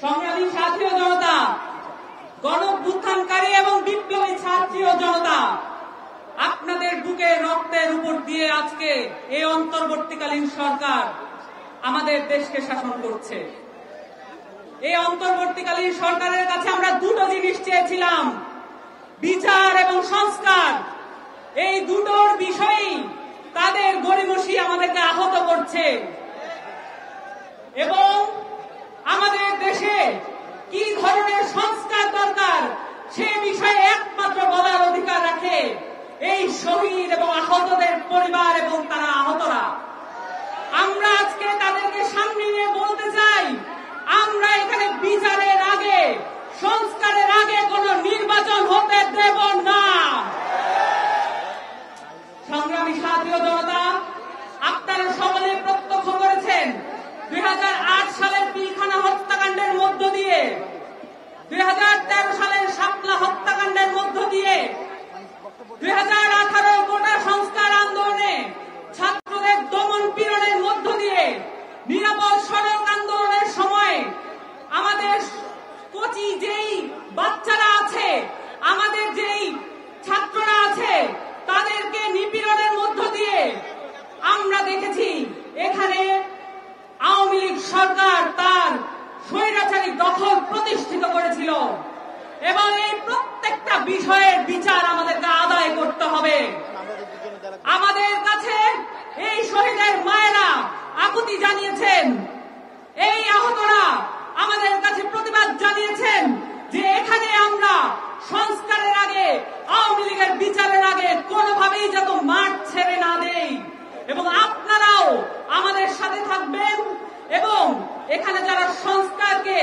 সংগ্রামী সাথী ও জনতা, গণঅভ্যুত্থানকারী এবং বিপ্লবী ছাত্রী ও জনতা, আপনাদের বুকে রক্তের উপর দিয়ে আজকে এই অন্তর্বর্তীকালীন সরকার আমাদের দেশকে শাসন করছে। এই অন্তর্বর্তীকালীন সরকারের কাছে আমরা দুটো জিনিস চেয়েছিলাম, বিচার এবং সংস্কার। এই দুটোর বিষয়ই তাদের গড়িমসি আমাদেরকে আহত করছে এবং আমাদের দেশে কি ধরনের সংস্কার দরকার সে বিষয়ে একমাত্র বলার অধিকার রাখে এই শহীদ এবং আহতদের পরিবার এবং তারা আহতরা। আমরা আজকে তাদেরকে সামনে নিয়ে বলতে চাই, আমরা এখানে বিচারের আগে, সংস্কারের আগে কোন নির্বাচন হতে দেব না। সংগ্রামী সাথী ও জনতা, আপনারা সকলে প্রত্যক্ষ করেছেন 2008 সালের পিলখানা হত্যাকাণ্ডের মধ্য দিয়ে, 2013 সালের শাপলা হত্যাকাণ্ডের মধ্য দিয়ে, 2018 কোটা সংস্কার আন্দোলনে ছাত্রদের দমন পীড়নের মধ্য দিয়ে, নিরাপদ সড়ক আন্দোলনের সময় আমাদের কচি যেই বাচ্চারা আছে, আমাদের যেই ছাত্ররা আছে, তাদেরকে নিপীড়নের মধ্য দিয়ে আমরা দেখেছি এখানে আওয়ামী লীগ সরকার তার স্বৈরাচারী দখল প্রতিষ্ঠিত করেছিল এবং এই প্রত্যেকটা বিষয়ের বিচার আমাদেরকে আদায় করতে হবে। আমাদের কাছে এই শহীদের মায়েরা আকুতি জানিয়েছেন, এই আহতরা আমাদের কাছে প্রতিবাদ জানিয়েছেন যে এখানে আমরা সংস্কারের আগে, আওয়ামী লীগের বিচারের আগে কোনোভাবেই যত মাঠ ছেড়ে না দেই এবং আপনারাও আমাদের সাথে থাকবেন এবং এখানে যারা সংস্কারকে